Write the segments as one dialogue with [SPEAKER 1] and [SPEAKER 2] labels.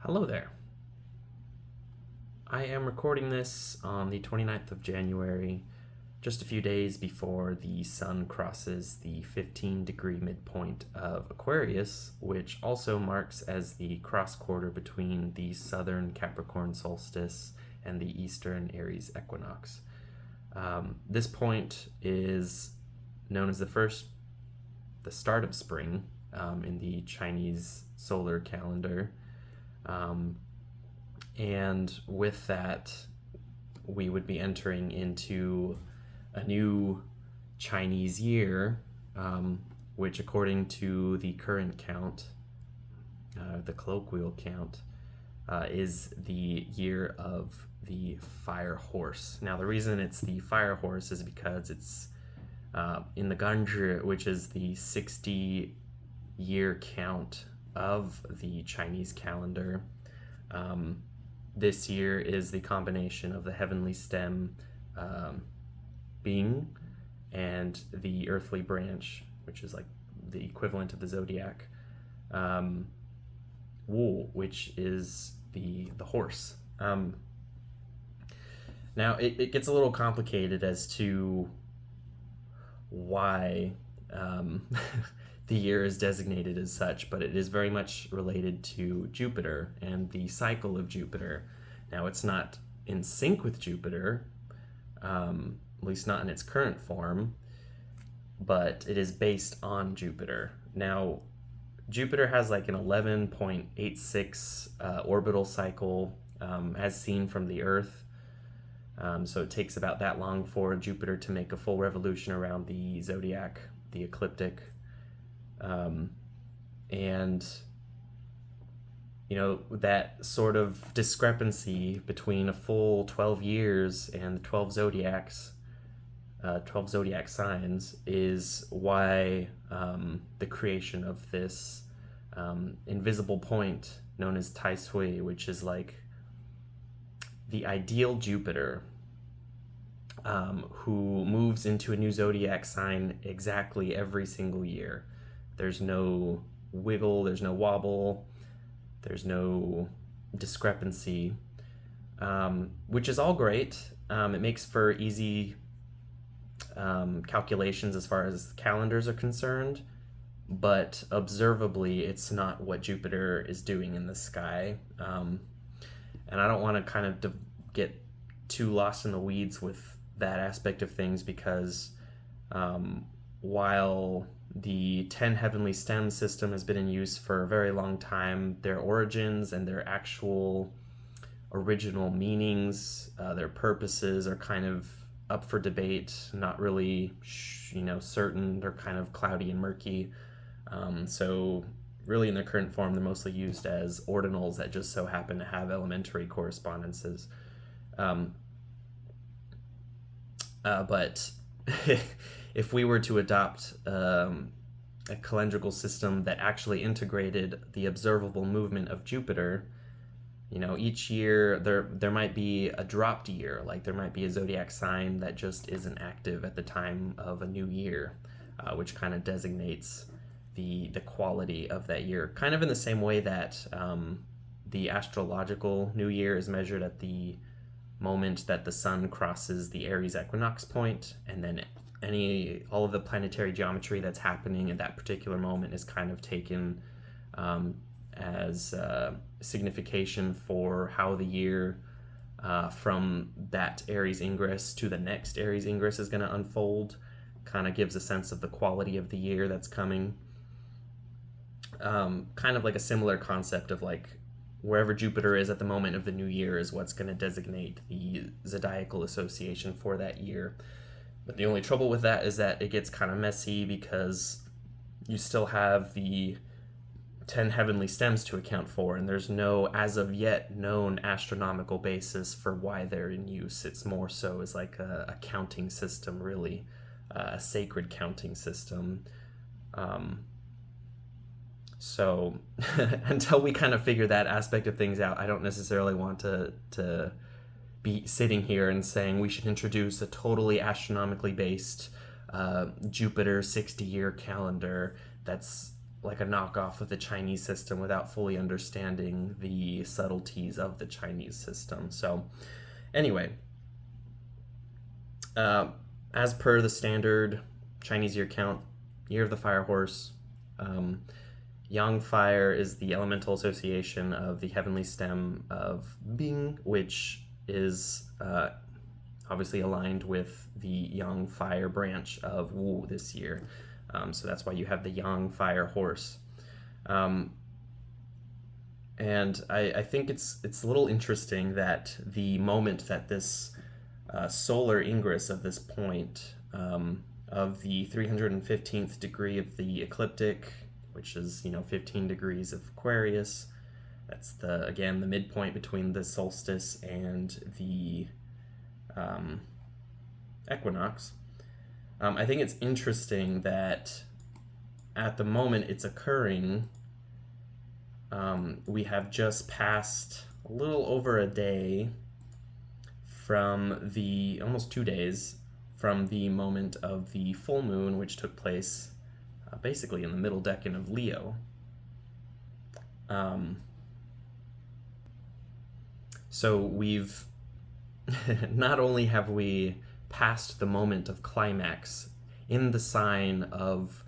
[SPEAKER 1] Hello there. I am recording this on the 29th of January, just a few days before the sun crosses the 15-degree midpoint of Aquarius, which also marks as the cross quarter between the southern Capricorn solstice and the eastern Aries equinox. This point is known as the start of spring in the Chinese solar calendar. And with that, we would be entering into a new Chinese year, which according to the current count, the colloquial count, is the year of the fire horse. Now, the reason it's the fire horse is because it's in the Ganzhi, which is the 60-year count of the Chinese calendar. This year is the combination of the heavenly stem Bing and the earthly branch, which is like the equivalent of the zodiac, Wu, which is the horse. Now, it gets a little complicated as to why the year is designated as such, but it is very much related to Jupiter and the cycle of Jupiter. Now, it's not in sync with Jupiter, at least not in its current form, but it is based on Jupiter. Now, Jupiter has like an 11.86 orbital cycle as seen from the Earth. So it takes about that long for Jupiter to make a full revolution around the zodiac, the ecliptic. And you know, that sort of discrepancy between a full 12 years and the 12 zodiacs, 12 zodiac signs, is why the creation of this invisible point known as Tai Sui, which is like the ideal Jupiter, who moves into a new zodiac sign exactly every single year. There's no wiggle, there's no wobble, there's no discrepancy, which is all great. It makes for easy calculations as far as calendars are concerned, but observably, it's not what Jupiter is doing in the sky. And I don't want to kind of get too lost in the weeds with that aspect of things, because while the 10 heavenly stem system has been in use for a very long time, their origins and their actual original meanings, their purposes, are kind of up for debate, not really certain. They're kind of cloudy and murky. So really, in their current form, they're mostly used as ordinals that just so happen to have elementary correspondences. But if we were to adopt a calendrical system that actually integrated the observable movement of Jupiter, each year there might be a dropped year, like there might be a zodiac sign that just isn't active at the time of a new year, which kind of designates the quality of that year, kind of in the same way that the astrological new year is measured at the moment that the sun crosses the Aries equinox point, and then all of the planetary geometry that's happening at that particular moment is kind of taken as signification for how the year from that Aries ingress to the next Aries ingress is going to unfold. Kind of gives a sense of the quality of the year that's coming. Kind of like a similar concept of like wherever Jupiter is at the moment of the new year is what's going to designate the zodiacal association for that year. But the only trouble with that is that it gets kind of messy, because you still have the 10 heavenly stems to account for, and there's no, as of yet, known astronomical basis for why they're in use. It's more so as like a counting system, really, a sacred counting system. So until we kind of figure that aspect of things out, I don't necessarily want to be sitting here and saying we should introduce a totally astronomically based Jupiter 60-year calendar that's like a knockoff of the Chinese system without fully understanding the subtleties of the Chinese system. So anyway, as per the standard Chinese year count, year of the fire horse, Yang fire is the elemental association of the heavenly stem of Bing, which is obviously aligned with the Yang fire branch of Wu this year. So that's why you have the Yang fire horse. And I think it's a little interesting that the moment that this solar ingress of this point of the 315th degree of the ecliptic, which is 15 degrees of Aquarius, that's the midpoint between the solstice and the equinox. I think it's interesting that at the moment it's occurring, we have just passed a little over a day from almost 2 days from the moment of the full moon, which took place basically in the middle decan of Leo. So we've not only have we passed the moment of climax in the sign of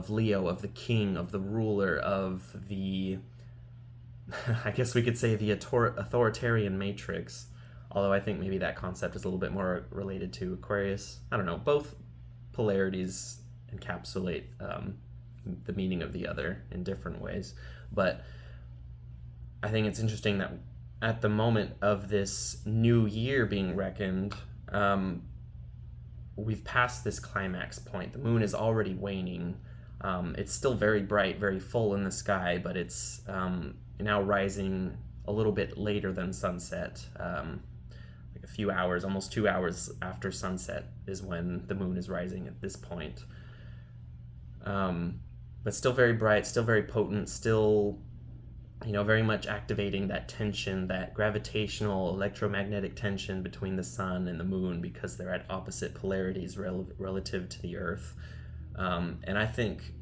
[SPEAKER 1] Leo, of the king, of the ruler, of the I guess we could say the authoritarian matrix, although I think maybe that concept is a little bit more related to Aquarius. I don't know. Both polarities encapsulate the meaning of the other in different ways. But I think it's interesting that at the moment of this new year being reckoned, we've passed this climax point. The moon is already waning. It's still very bright, very full in the sky, but it's now rising a little bit later than sunset. Like a few hours, almost 2 hours after sunset is when the moon is rising at this point. But still very bright, still very potent, still very much activating that tension, that gravitational electromagnetic tension between the sun and the moon, because they're at opposite polarities relative to the Earth. And I think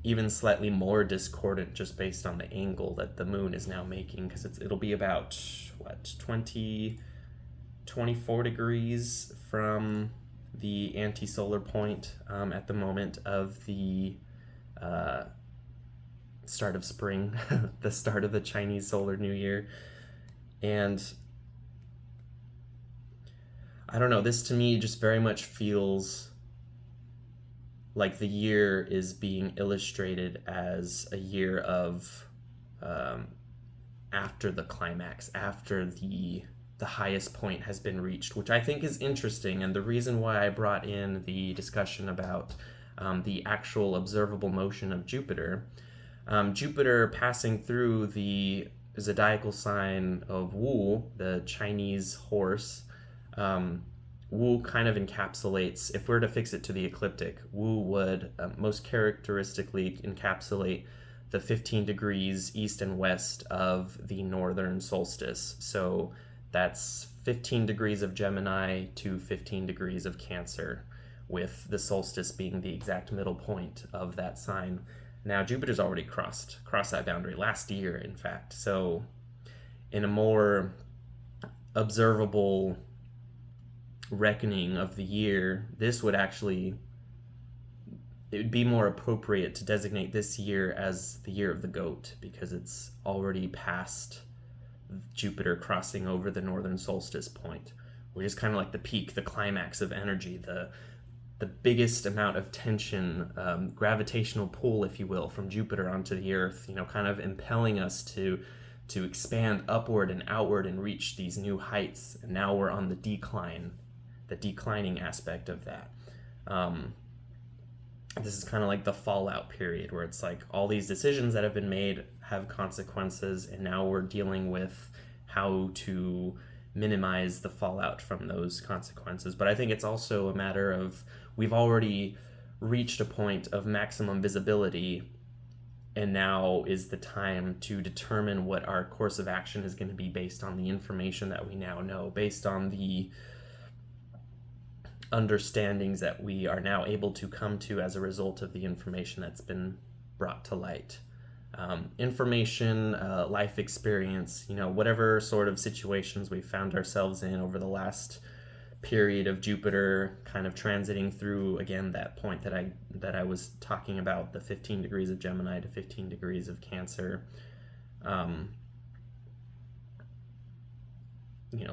[SPEAKER 1] even slightly more discordant just based on the angle that the moon is now making, because it'll be about 24 degrees from the anti-solar point at the moment of the start of spring, the start of the Chinese solar new year. And I don't know, this to me just very much feels like the year is being illustrated as a year of after the climax, after the highest point has been reached, which I think is interesting. And the reason why I brought in the discussion about the actual observable motion of Jupiter, Jupiter passing through the zodiacal sign of Wu, the Chinese horse. Wu kind of encapsulates, if we were to fix it to the ecliptic, Wu would most characteristically encapsulate the 15 degrees east and west of the northern solstice. So that's 15 degrees of Gemini to 15 degrees of Cancer, with the solstice being the exact middle point of that sign. Now, Jupiter's already crossed that boundary last year, in fact. So in a more observable reckoning of the year, this would actually, it would be more appropriate to designate this year as the year of the goat, because it's already past Jupiter crossing over the northern solstice point, which is kind of like the peak, the climax of energy, the biggest amount of tension, gravitational pull, if you will, from Jupiter onto the Earth, kind of impelling us to expand upward and outward and reach these new heights. And now we're on the declining aspect of that. This is kind of like the fallout period, where it's like all these decisions that have been made have consequences, and now we're dealing with how to minimize the fallout from those consequences. But I think it's also a matter of, we've already reached a point of maximum visibility, and now is the time to determine what our course of action is going to be based on the information that we now know, based on the understandings that we are now able to come to as a result of the information that's been brought to light. Information, life experience, whatever sort of situations we found ourselves in over the last period of Jupiter kind of transiting through, again, that point that I was talking about, the 15 degrees of Gemini to 15 degrees of Cancer.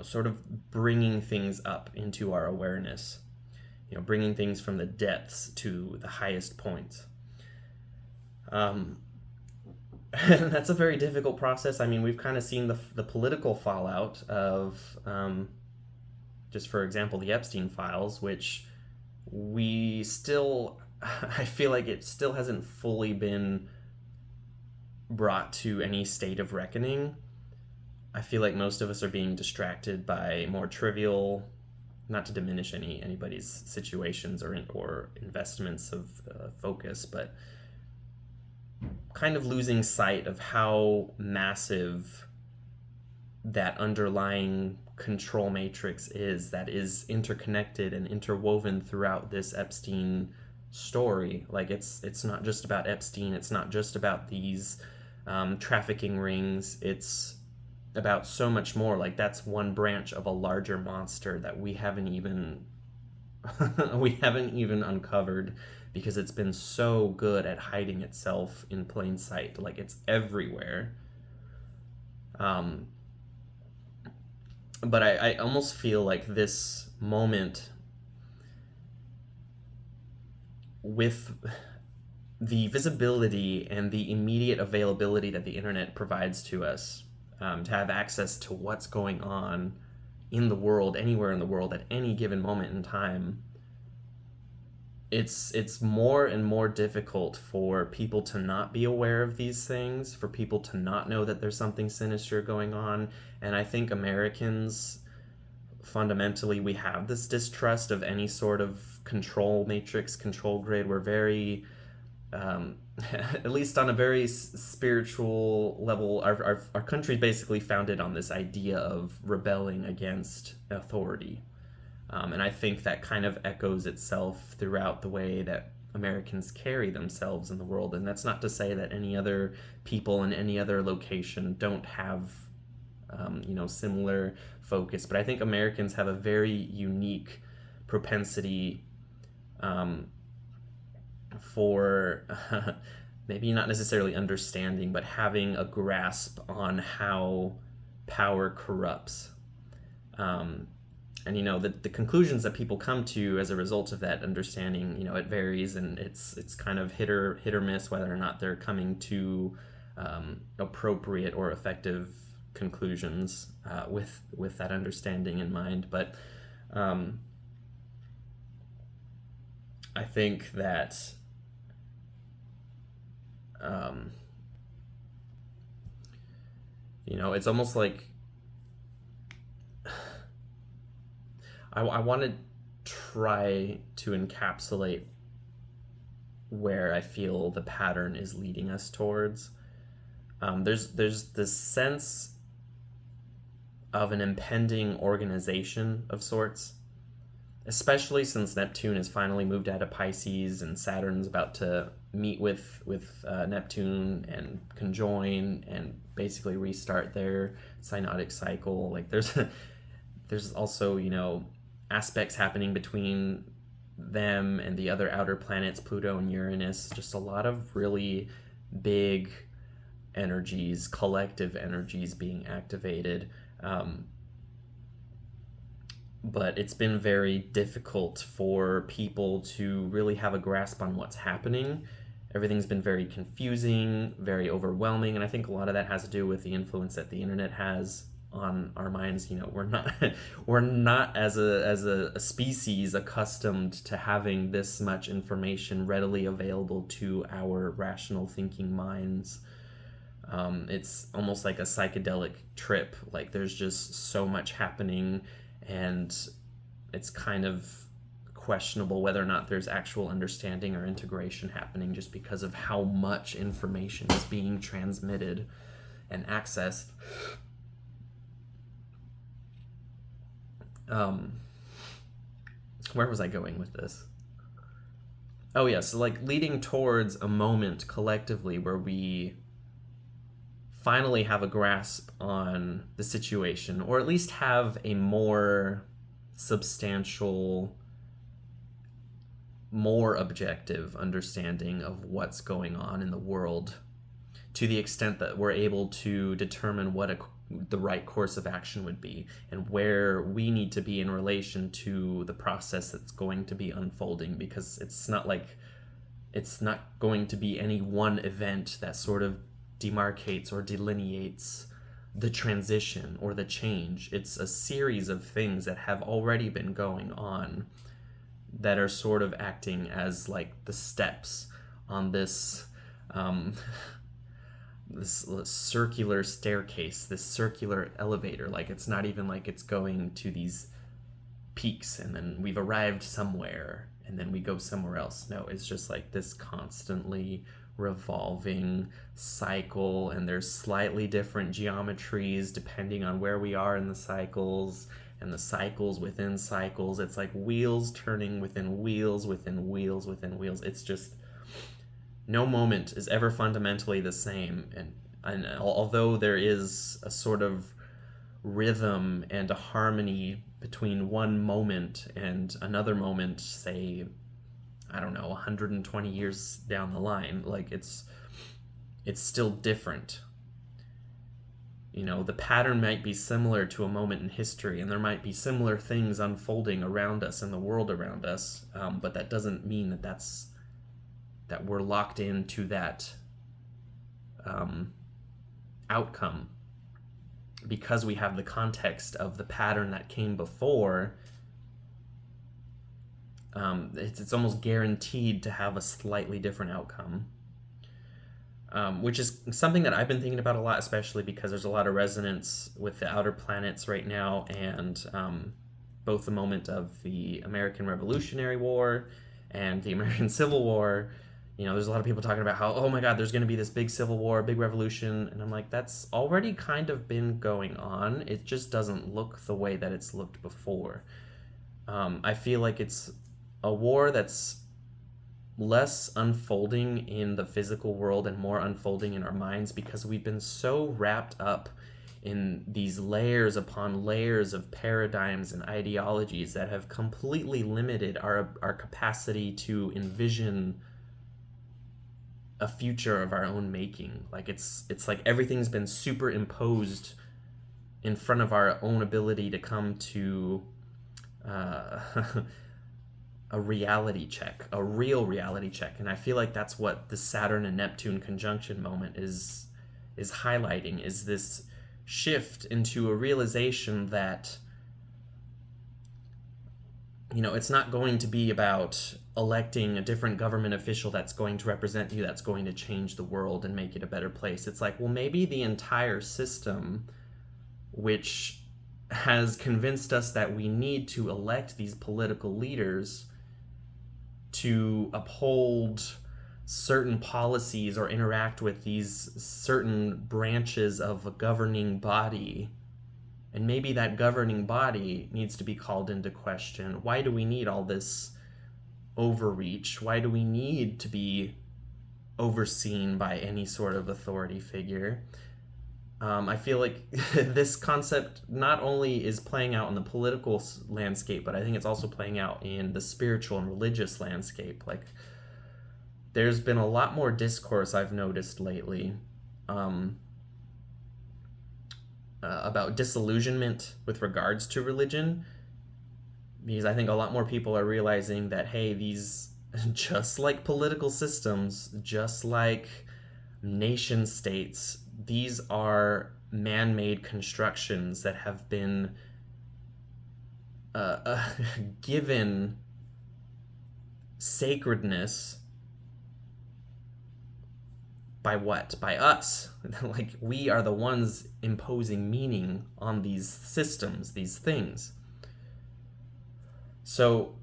[SPEAKER 1] Sort of bringing things up into our awareness, bringing things from the depths to the highest points. And that's a very difficult process. I mean, we've kind of seen the political fallout of, just for example, the Epstein files, which we still, I feel like it still hasn't fully been brought to any state of reckoning. I feel like most of us are being distracted by more trivial, not to diminish anybody's situations or investments of focus, but kind of losing sight of how massive that underlying control matrix is, that is interconnected and interwoven throughout this Epstein story. Like, it's not just about Epstein, it's not just about these trafficking rings, it's about so much more. Like, that's one branch of a larger monster that we haven't even uncovered, because it's been so good at hiding itself in plain sight. Like, it's everywhere. But I almost feel like this moment, with the visibility and the immediate availability that the internet provides to us, to have access to what's going on in the world, anywhere in the world, at any given moment in time, it's more and more difficult for people to not be aware of these things, for people to not know that there's something sinister going on. And I think Americans, fundamentally, we have this distrust of any sort of control matrix, control grid. We're very, at least on a very spiritual level, our country is basically founded on this idea of rebelling against authority. And I think that kind of echoes itself throughout the way that Americans carry themselves in the world. And that's not to say that any other people in any other location don't have, similar focus. But I think Americans have a very unique propensity for maybe not necessarily understanding, but having a grasp on how power corrupts. And the conclusions that people come to as a result of that understanding, it varies, and it's kind of hit or miss whether or not they're coming to appropriate or effective conclusions with that understanding in mind. But I think that it's almost like I want to try to encapsulate where I feel the pattern is leading us towards. There's this sense of an impending organization of sorts, especially since Neptune has finally moved out of Pisces and Saturn's about to meet with Neptune and conjoin and basically restart their synodic cycle. Like, there's also aspects happening between them and the other outer planets, Pluto and Uranus. Just a lot of really big energies, collective energies being activated. But it's been very difficult for people to really have a grasp on what's happening. Everything's been very confusing, very overwhelming, and I think a lot of that has to do with the influence that the internet has on our minds. We're not as a species accustomed to having this much information readily available to our rational thinking minds. It's almost like a psychedelic trip. Like, there's just so much happening, and it's kind of questionable whether or not there's actual understanding or integration happening, just because of how much information is being transmitted and accessed. Where was I going with this? Oh yes, so like leading towards a moment collectively where we finally have a grasp on the situation, or at least have a more substantial, more objective understanding of what's going on in the world, to the extent that we're able to determine what the right course of action would be and where we need to be in relation to the process that's going to be unfolding, because it's not going to be any one event that sort of demarcates or delineates the transition or the change. It's a series of things that have already been going on that are sort of acting as like the steps on um, this circular staircase, this circular elevator. Like it's not even like it's going to these peaks and then we've arrived somewhere and then we go somewhere else. No, it's just like this constantly revolving cycle, and there's slightly different geometries depending on where we are in the cycles, and the cycles within cycles. It's like wheels turning within wheels within wheels within wheels. It's just no moment is ever fundamentally the same. And although there is a sort of rhythm and a harmony between one moment and another moment, say, I don't know, 120 years down the line, like it's still different. You know, the pattern might be similar to a moment in history, and there might be similar things unfolding around us in the world around us, but that doesn't mean that we're locked into that um, outcome, because we have the context of the pattern that came before. It's almost guaranteed to have a slightly different outcome, which is something that I've been thinking about a lot, especially because there's a lot of resonance with the outer planets right now, and both the moment of the American Revolutionary War and the American Civil War. You know, there's a lot of people talking about how, oh my God, there's going to be this big civil war, big revolution. And I'm like, that's already kind of been going on. It just doesn't look the way that it's looked before. I feel like it's a war that's less unfolding in the physical world and more unfolding in our minds, because we've been so wrapped up in these layers upon layers of paradigms and ideologies that have completely limited our capacity to envision a future of our own making. Like it's like everything's been superimposed in front of our own ability to come to uh, a reality check, a real reality check. And I feel like that's what the Saturn and Neptune conjunction moment is highlighting, is this shift into a realization that, you know, it's not going to be about electing a different government official that's going to represent you, that's going to change the world and make it a better place. It's like, well, maybe the entire system, which has convinced us that we need to elect these political leaders to uphold certain policies or interact with these certain branches of a governing body, and maybe that governing body needs to be called into question. Why do we need all this overreach? Why do we need to be overseen by any sort of authority figure? I feel like this concept not only is playing out in the political landscape, but I think it's also playing out in the spiritual and religious landscape. Like, there's been a lot more discourse I've noticed lately about disillusionment with regards to religion, because I think a lot more people are realizing that, hey, these, just like political systems, just like nation states, these are man-made constructions that have been given sacredness by what? By us. Like, we are the ones imposing meaning on these systems, these things. So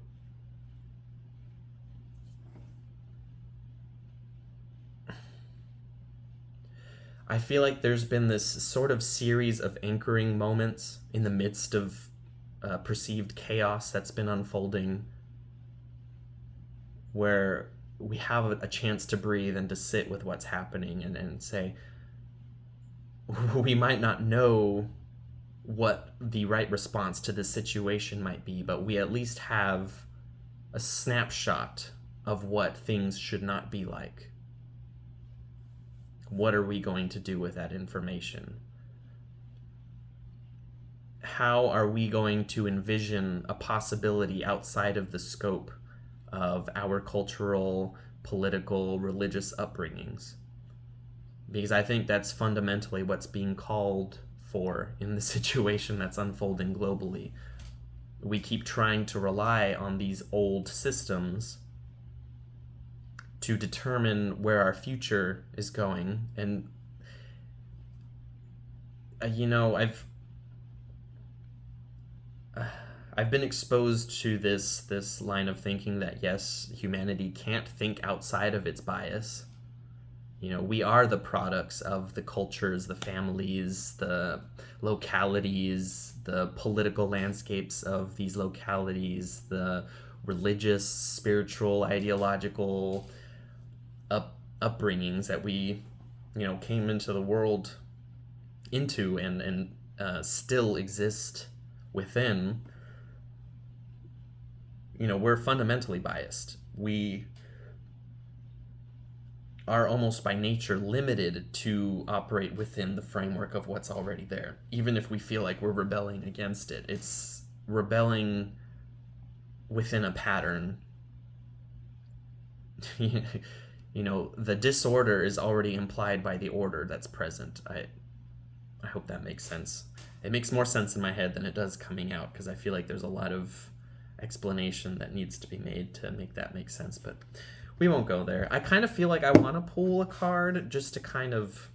[SPEAKER 1] I feel like there's been this sort of series of anchoring moments in the midst of perceived chaos that's been unfolding, where we have a chance to breathe and to sit with what's happening and say, we might not know what the right response to this situation might be, but we at least have a snapshot of what things should not be like. What are we going to do with that information? How are we going to envision a possibility outside of the scope of our cultural, political, religious upbringings? Because I think that's fundamentally what's being called for in the situation that's unfolding globally. We keep trying to rely on these old systems to determine where our future is going. And I've been exposed to this line of thinking that yes, humanity can't think outside of its bias. We are the products of the cultures, the families, the localities, the political landscapes of these localities, the religious, spiritual, ideological upbringings that we, came into the world into and still exist within. We're fundamentally biased. We are almost by nature limited to operate within the framework of what's already there. Even if we feel like we're rebelling against it, it's rebelling within a pattern. The disorder is already implied by the order that's present. I hope that makes sense. It makes more sense in my head than it does coming out, because I feel like there's a lot of explanation that needs to be made to make that make sense, but we won't go there. I kind of feel like I want to pull a card just to kind of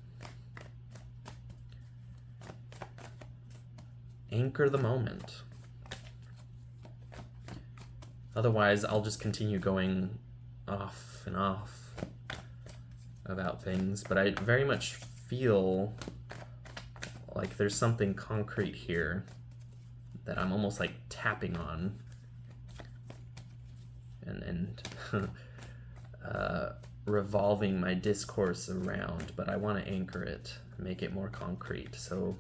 [SPEAKER 1] anchor the moment. Otherwise, I'll just continue going off and off about things, but I very much feel like there's something concrete here that I'm almost like tapping on and revolving my discourse around, but I want to anchor it, make it more concrete. So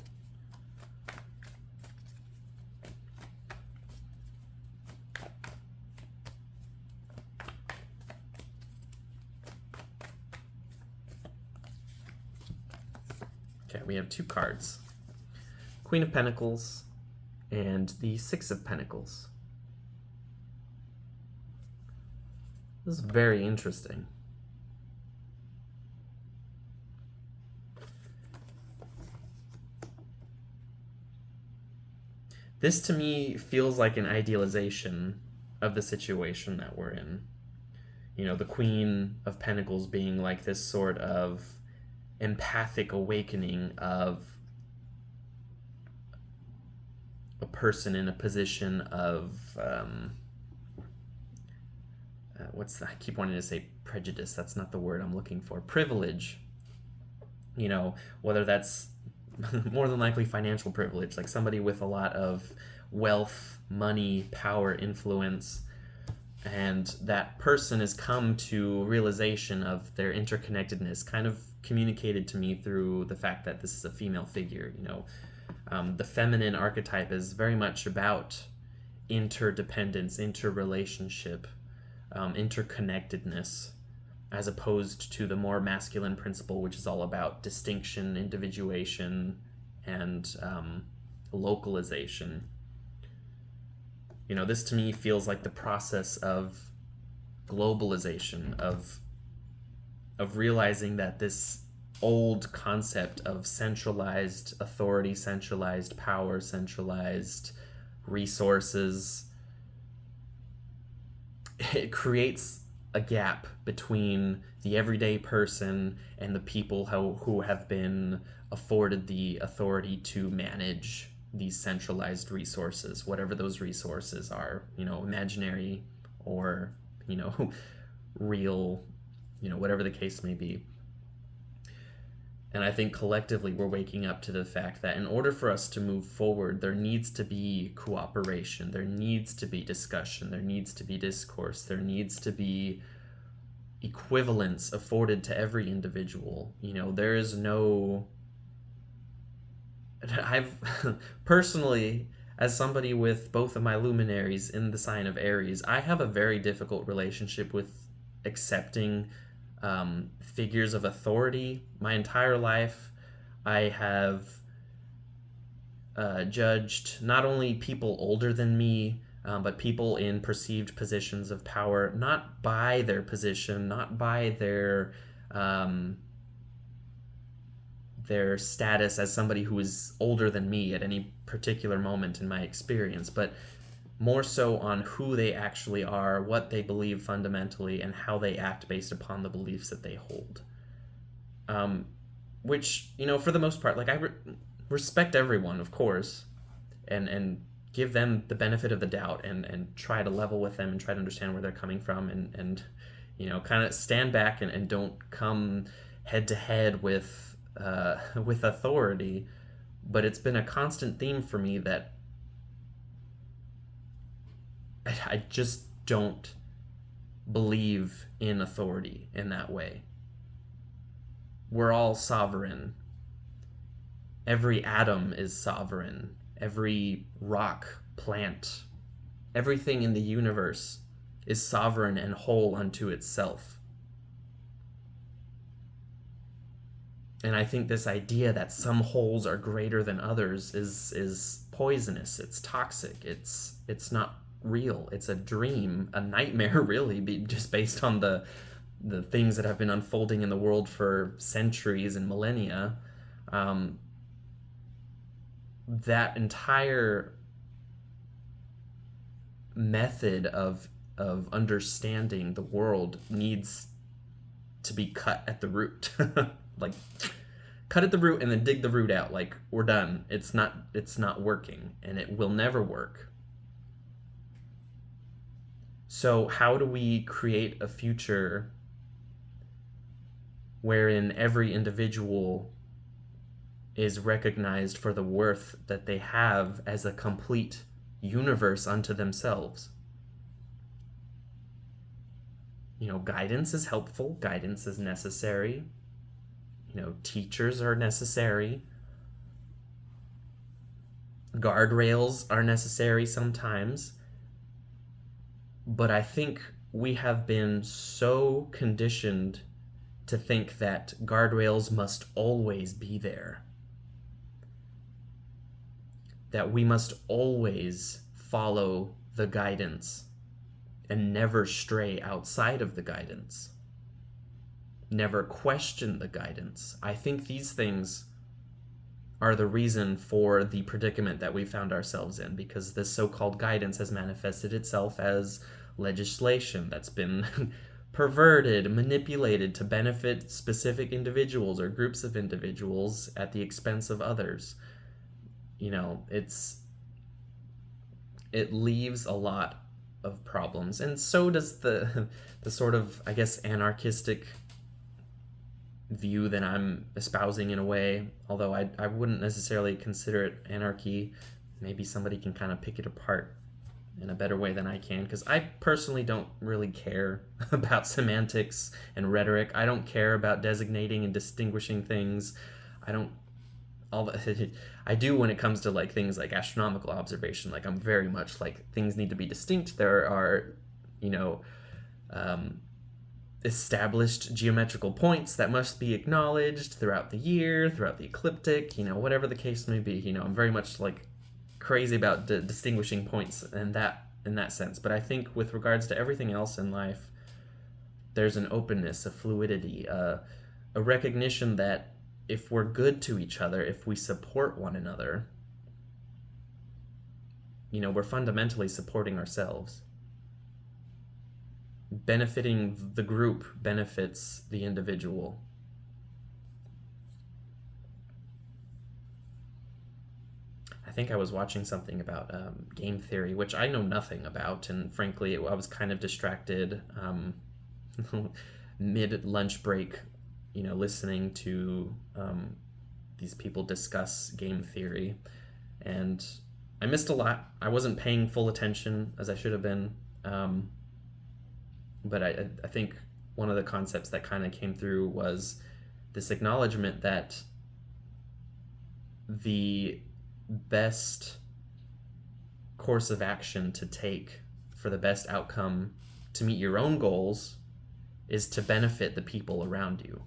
[SPEAKER 1] okay, we have two cards, Queen of Pentacles and the Six of Pentacles. This is very interesting. This to me feels like an idealization of the situation that we're in. The Queen of Pentacles being like this sort of empathic awakening of a person in a position of I keep wanting to say prejudice. That's not the word I'm looking for. Privilege. Whether that's more than likely financial privilege, like somebody with a lot of wealth, money, power, influence, and that person has come to realization of their interconnectedness, kind of communicated to me through the fact that this is a female figure. The feminine archetype is very much about interdependence, interrelationship, interconnectedness, as opposed to the more masculine principle, which is all about distinction, individuation, and localization. This to me feels like the process of globalization, of realizing that this old concept of centralized authority, centralized power, centralized resources, it creates a gap between the everyday person and the people who have been afforded the authority to manage these centralized resources, whatever those resources are, imaginary or, real, whatever the case may be. And I think collectively we're waking up to the fact that in order for us to move forward, there needs to be cooperation, there needs to be discussion, there needs to be discourse, there needs to be, equivalence afforded to every individual. There is no. I've personally, as somebody with both of my luminaries in the sign of Aries, I have a very difficult relationship with accepting figures of authority. My entire life, I have judged not only people older than me, but people in perceived positions of power, not by their position, not by their status as somebody who is older than me at any particular moment in my experience, but more so on who they actually are, what they believe fundamentally, and how they act based upon the beliefs that they hold. Which, for the most part, like I respect everyone, of course, and give them the benefit of the doubt, and try to level with them and try to understand where they're coming from, and kind of stand back and don't come head to head with authority. But it's been a constant theme for me that I just don't believe in authority in that way. We're all sovereign. Every atom is sovereign. Every rock, plant, everything in the universe is sovereign and whole unto itself. And I think this idea that some wholes are greater than others is poisonous. It's toxic. It's not real. It's a dream, a nightmare, really, just based on the things that have been unfolding in the world for centuries and millennia. That entire method of understanding the world needs to be cut at the root. Like, cut at the root and then dig the root out. Like, we're done. It's not working, and it will never work. So how do we create a future wherein every individual is recognized for the worth that they have as a complete universe unto themselves? Guidance is helpful. Guidance is necessary. Teachers are necessary. Guardrails are necessary sometimes. But I think we have been so conditioned to think that guardrails must always be there, that we must always follow the guidance and never stray outside of the guidance, never question the guidance. I think these things are the reason for the predicament that we found ourselves in, because this so-called guidance has manifested itself as legislation that's been perverted, manipulated to benefit specific individuals or groups of individuals at the expense of others. It leaves a lot of problems, and so does the sort of, I guess, anarchistic view that I'm espousing in a way, although I wouldn't necessarily consider it anarchy. Maybe somebody can kind of pick it apart in a better way than I can, because I personally don't really care about semantics and rhetoric. I don't care about designating and distinguishing things. I do when it comes to like things like astronomical observation. Like, I'm very much like, things need to be distinct. There are established geometrical points that must be acknowledged throughout the year, throughout the ecliptic, whatever the case may be. I'm very much like crazy about distinguishing points in that sense. But I think with regards to everything else in life, there's an openness, a fluidity, a recognition that if we're good to each other, if we support one another, we're fundamentally supporting ourselves. Benefiting the group benefits the individual. I think I was watching something about game theory, which I know nothing about, and frankly, I was kind of distracted mid-lunch break, listening to these people discuss game theory, and I missed a lot. I wasn't paying full attention as I should have been. But I think one of the concepts that kind of came through was this acknowledgement that the best course of action to take for the best outcome to meet your own goals is to benefit the people around you.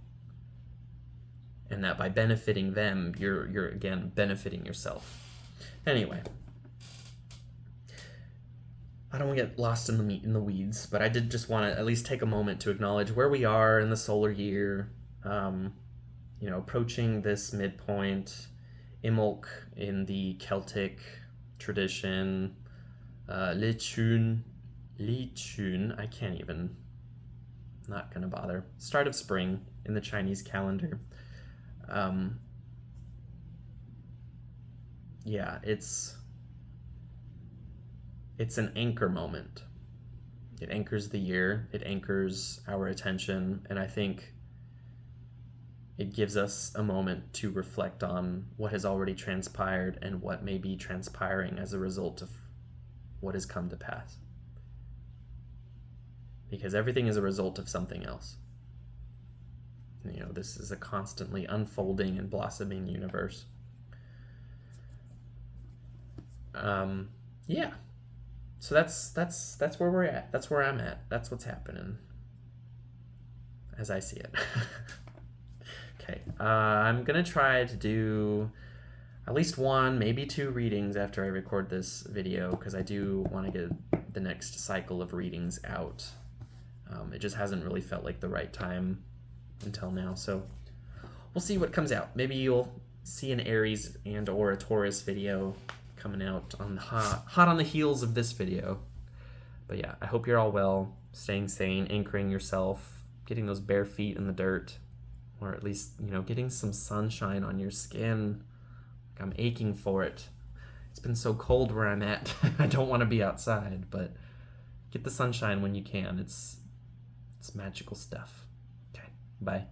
[SPEAKER 1] And that by benefiting them, you're again benefiting yourself. Anyway, I don't want to get lost in the weeds, but I did just want to at least take a moment to acknowledge where we are in the solar year. Approaching this midpoint, Imbolc in the Celtic tradition, Lichun, I can't even, not gonna bother. Start of spring in the Chinese calendar. It's an anchor moment. It anchors the year, it anchors our attention, and I think it gives us a moment to reflect on what has already transpired and what may be transpiring as a result of what has come to pass. Because everything is a result of something else. This is a constantly unfolding and blossoming universe. Yeah. So that's where we're at. That's where I'm at. That's what's happening, as I see it. Okay. I'm gonna try to do at least one, maybe two readings after I record this video, because I do want to get the next cycle of readings out. It just hasn't really felt like the right time until now, so we'll see what comes out. Maybe you'll see an Aries and or a Taurus video coming out on hot on the heels of this video. But yeah, I hope you're all well, staying sane, anchoring yourself, getting those bare feet in the dirt, or at least, getting some sunshine on your skin. I'm aching for it. It's been so cold where I'm at. I don't want to be outside, but get the sunshine when you can. It's magical stuff. Okay, bye.